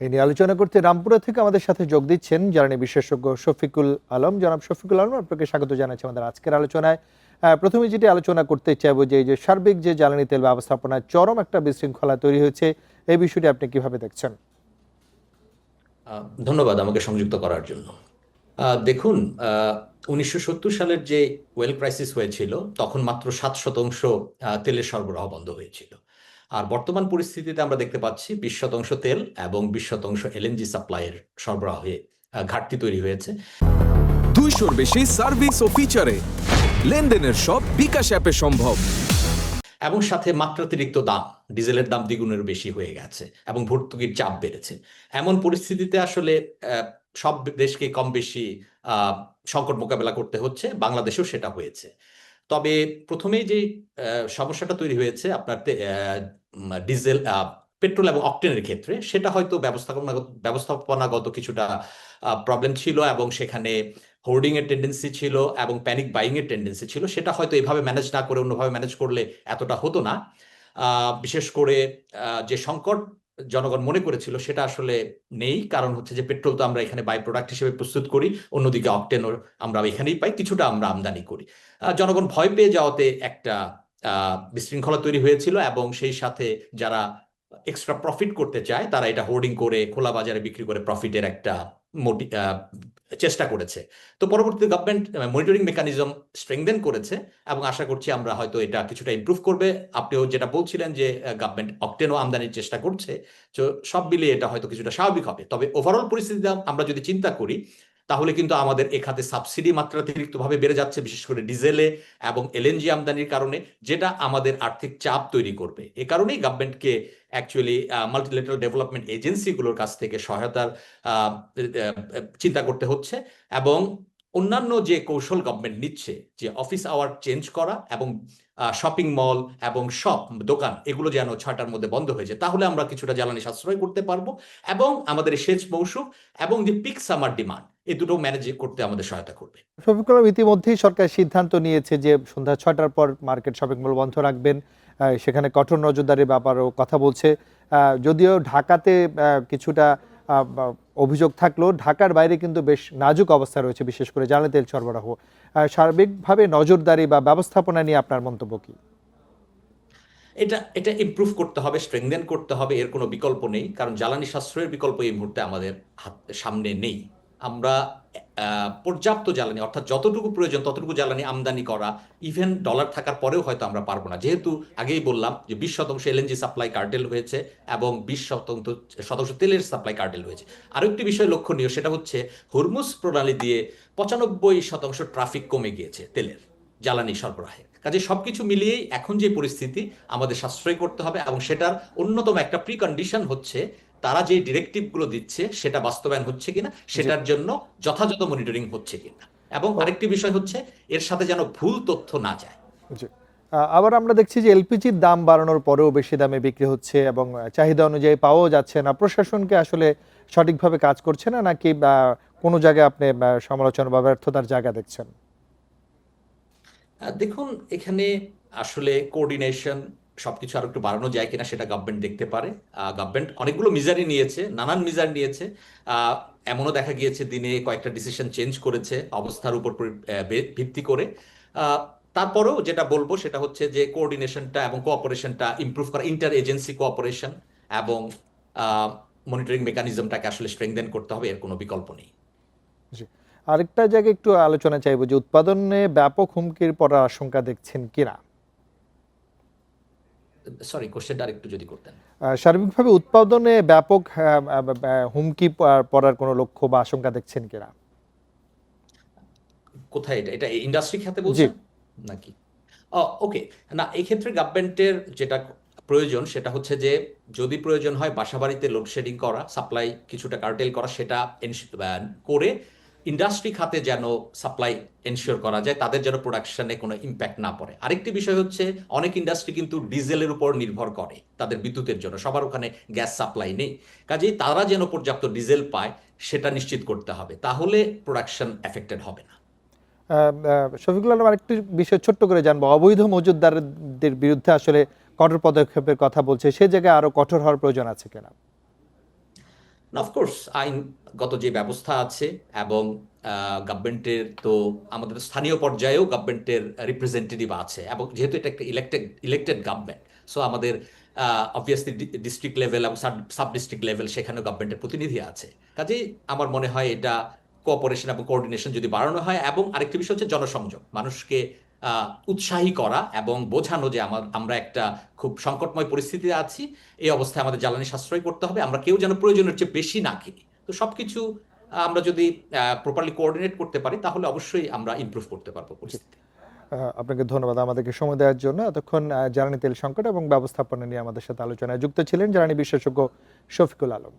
এই নিয়ে আলোচনা করতে রামপুরা থেকে আমাদের সাথে যোগ দিচ্ছেন জ্বালানি বিশেষজ্ঞ শফিকুল আলম। জনাব শফিকুল আলম, আপনাকে স্বাগত জানাচ্ছি আমাদের আজকের আলোচনায়। প্রথমে যেটি আলোচনা করতে চাইবো যে এই যে সার্বিক যে জ্বালানি তেল ব্যবস্থাপনায় চরম একটা বিশৃঙ্খলা তৈরি হয়েছে, এই বিষয়টি আপনি কিভাবে দেখছেন? ধন্যবাদ আমাকে সংযুক্ত করার জন্য। দেখুন, 1970 সালের যে ওয়েল ক্রাইসিস হয়েছিল তখন মাত্র 7% তেলের সরবরাহ বন্ধ হয়েছিল। আর বর্তমান পরিস্থিতিতে আমরা দেখতে পাচ্ছি 20% তেল এবং 20% এলএনজি সাপ্লাইয়ের সরবরাহে ঘাটতি তৈরি হয়েছে। 200-র বেশি সার্ভিস ও ফিচারে লেনদেনের সব বিকাশ অ্যাপে সম্ভব। এবং সাথে মাত্রাতিরিক্ত দাম, ডিজেলের দাম দ্বিগুণের বেশি হয়ে গেছে এবং ভর্তুকির চাপ বেড়েছে। এমন পরিস্থিতিতে আসলে সব দেশকে কম বেশি সংকট মোকাবেলা করতে হচ্ছে, বাংলাদেশেও সেটা হয়েছে। তবে প্রথমেই যে সমস্যাটা তৈরি হয়েছে আপনার ডিজেল, পেট্রোল এবং অকটেনের ক্ষেত্রে, সেটা হয়তো ব্যবস্থাপনাগত কিছুটা প্রবলেম ছিল এবং সেখানে হোর্ডিং এর টেন্ডেন্সি ছিল এবং প্যানিক বাইং এর টেন্ডেন্সি ছিল। সেটা হয়তো এভাবে ম্যানেজ না করে অন্যভাবে ম্যানেজ করলে এতটা হতো না। বিশেষ করে যে সংকট জনগণ মনে করেছিল সেটা আসলে নেই, কারণ হচ্ছে যে পেট্রোল তো আমরা এখানে বাই প্রোডাক্ট হিসেবে প্রস্তুত করি, অন্যদিকে অকটেনও আমরা এখানেই পাই, কিছুটা আমরা আমদানি করি। জনগণ ভয় পেয়ে যাওয়াতে একটা বিশৃঙ্খলা তৈরি হয়েছিল এবং সেই সাথে যারা এক্সট্রা প্রফিট করতে চায় তারা এটা হোর্ডিং করে খোলা বাজারে বিক্রি করে প্রফিটের একটা চেষ্টা করেছে। তো পরবর্তীতে গভর্নমেন্ট মনিটরিং মেকানিজম স্ট্রেংথেন করেছে এবং আশা করছি আমরা হয়তো এটা কিছুটা ইমপ্রুভ করবে। আপনিও যেটা বলছিলেন যে গভর্নমেন্ট অকটেনও আমদানির চেষ্টা করছে, তো সব মিলিয়ে এটা হয়তো কিছুটা স্বাভাবিক হবে। তবে ওভারঅল পরিস্থিতিতে আমরা যদি চিন্তা করি তাহলে কিন্তু আমাদের এখানে সাবসিডি মাত্রাতিরিক্তভাবে বেড়ে যাচ্ছে, বিশেষ করে ডিজেলে এবং এলএনজি আমদানির কারণে, যেটা আমাদের আর্থিক চাপ তৈরি করবে। এ কারণেই গভর্নমেন্টকে অ্যাকচুয়ালি মাল্টিল্যাটারাল ডেভেলপমেন্ট এজেন্সিগুলোর কাছ থেকে সহায়তার চিন্তা করতে হচ্ছে। এবং অন্যান্য যে কৌশল গভর্নমেন্ট নিচ্ছে, যে অফিস আওয়ার চেঞ্জ করা এবং শপিং মল এবং শপ দোকান এগুলো যেন 6টার মধ্যে বন্ধ হয়ে যায়, তাহলে আমরা কিছুটা জ্বালানি সাশ্রয় করতে পারবো এবং আমাদের সেচ মৌসুম এবং যে পিক সামার ডিমান্ড, এই দুটো ম্যানেজ করতে আমাদের সহায়তা করবে। শফিকুল আলম, ইতিমধ্যেই সরকার সিদ্ধান্ত নিয়েছে যে সন্ধ্যা 6টার পর মার্কেট শপিং মল বন্ধ রাখবেন। সেখানে কঠোর নজরদারির ব্যাপারেও কথা বলছে। যদিও ঢাকাতে কিছুটা অভিযোগ থাকলেও ঢাকার বাইরে কিন্তু বেশ নাজুক অবস্থা রয়েছে, বিশেষ করে জ্বালানি তেল সরবরাহ। সার্বিকভাবে নজরদারি বা ব্যবস্থাপনা নিয়ে আপনার মন্তব্য কি? এটা এটা ইমপ্রুভ করতে হবে, স্ট্রেংথেন করতে হবে, এর কোনো বিকল্প নেই। কারণ জ্বালানি সাশ্রয়ের বিকল্প এই মুহূর্তে আমাদের সামনে নেই। আমরা পর্যাপ্ত জ্বালানি, অর্থাৎ যতটুকু প্রয়োজন ততটুকু জ্বালানি আমদানি করা, ইভেন ডলার থাকার পরেও হয়তো আমরা পারবো না, যেহেতু আগেই বললাম যে 20% এলএনজি সাপ্লাই কার্টেল হয়েছে এবং 20% তেলের সাপ্লাই কার্টেল হয়েছে। আরো একটি বিষয় লক্ষণীয়, সেটা হচ্ছে হরমুজ প্রণালী দিয়ে 95% ট্রাফিক কমে গিয়েছে তেলের জ্বালানি সরবরাহে। কাজে সবকিছু মিলিয়েই এখন যে পরিস্থিতি, আমাদের সাশ্রয় করতে হবে এবং সেটার অন্যতম একটা প্রি কন্ডিশন হচ্ছে তারা যে ডিরেক্টিভ গুলো দিচ্ছে সেটা বাস্তবায়ন হচ্ছে কিনা, সেটার জন্য যথাযথ মনিটরিং হচ্ছে কিনা। এবং আরেকটি বিষয় হচ্ছে এর সাথে যেন ভুল তথ্য না যায়। জি। আবার আমরা দেখছি যে এলপিজির দাম বাড়ানোর পরেও বেশি দামে বিক্রি হচ্ছে এবং চাহিদা অনুযায়ী পাওয়াও যাচ্ছে না। প্রশাসনকে আসলে সঠিকভাবে কাজ করছে না, নাকি কোনো জায়গায় আপনি সমালোচনা বা ব্যর্থতার জায়গা দেখছেন? দেখুন, এখানে আসলে কোঅর্ডিনেশন সবকিছু আরো একটু বাড়ানো যায় কিনা সেটা গভর্নমেন্ট দেখতে পারে। গভর্নমেন্ট অনেকগুলো মিজারই নিয়েছে, নানান মিজার নিয়েছে। এমনও দেখা গিয়েছে দিনে কয়েকটা ডিসিশন চেঞ্জ করেছে অবস্থার উপর ভিত্তি করে। তারপরেও যেটা বলবো সেটা হচ্ছে যে কোঅর্ডিনেশনটা এবং কোঅপারেশনটা ইমপ্রুভ করা, ইন্টার এজেন্সি কোঅপারেশন এবং মনিটরিং মেকানিজমটাকে আসলে স্ট্রেংথেন করতে হবে, এর কোনো বিকল্প নেই। জি। আরেকটা জায়গায় একটু আলোচনা চাইবো যে উৎপাদনে ব্যাপক হুমকির পড়ার আশঙ্কা দেখছেন কিনা? সরি, কোশ্চেনটা আরেকটু যদি করতেন। সার্বিকভাবে উৎপাদনে ব্যাপক হুমকি পড়ার কোনো লক্ষ্য বা আশঙ্কা দেখছেন কিনা? কোথায় এটা এটা ইন্ডাস্ট্রি খাতে জি। বলছেন নাকি? ওকে। না, এই ক্ষেত্রে গভর্নমেন্টের যেটা প্রয়োজন সেটা হচ্ছে যে যদি প্রয়োজন হয় বাসাবাড়িতে লোডশেডিং করা, সাপ্লাই কিছুটা কার্টেল করা, সেটা করে ইন্ডাস্ট্রি খাতে যেন সাপ্লাই এনশিওর করা যায়, তাদের যেন প্রোডাকশনে কোনো ইম্প্যাক্ট না পড়ে। আরেকটি বিষয় হচ্ছে অনেক ইন্ডাস্ট্রি কিন্তু ডিজেলের উপর নির্ভর করে তাদের বিদ্যুতের জন্য, সবার ওখানে গ্যাস সাপ্লাই নেই। কাজেই তারা যেন পর্যাপ্ত ডিজেল পায় সেটা নিশ্চিত করতে হবে, তাহলে প্রোডাকশন এফেক্টেড হবে না। শফিকুল আলম, আরেকটি বিষয় ছোট্ট করে জানবো, অবৈধ মজুতদারদের বিরুদ্ধে আসলে কঠোর পদক্ষেপের কথা বলছে, সে জায়গায় আরো কঠোর হওয়ার প্রয়োজন আছে কিনা? অফকোর্স আইনগত যে ব্যবস্থা আছে এবং গভর্নমেন্টের তো আমাদের স্থানীয় পর্যায়েও গভর্নমেন্টের রিপ্রেজেন্টেটিভ আছে, এবং যেহেতু এটা একটা ইলেক্টেড গভর্নমেন্ট, সো আমাদের অবভিয়াসলি ডিস্ট্রিক্ট লেভেল এবং সাব ডিস্ট্রিক্ট লেভেল সেখানেও গভর্নমেন্টের প্রতিনিধি আছে। কাজেই আমার মনে হয় এটা কোঅপারেশন এবং কোঅর্ডিনেশন যদি বাড়ানো হয়, এবং আরেকটি বিষয় হচ্ছে জনসংযোগ, মানুষকে উৎসাহী করা এবং বোঝানো যে আমরা একটা খুব সংকটময় পরিস্থিতিতে আছি, এই অবস্থায় আমাদের জ্বালানি সাশ্রয় করতে হবে, আমরা কেউ যেন প্রয়োজনের চেয়ে বেশি না কিনি। তো সবকিছু আমরা যদি প্রপারলি কোঅর্ডিনেট করতে পারি তাহলে অবশ্যই আমরা ইমপ্রুভ করতে পারবো পরিস্থিতি। আপনাকে ধন্যবাদ আমাদেরকে সময় দেওয়ার জন্য। এতক্ষণ জ্বালানি তেল সংকট এবং ব্যবস্থাপনা নিয়ে আমাদের সাথে আলোচনায় যুক্ত ছিলেন জ্বালানি বিশেষজ্ঞ শফিকুল আলম।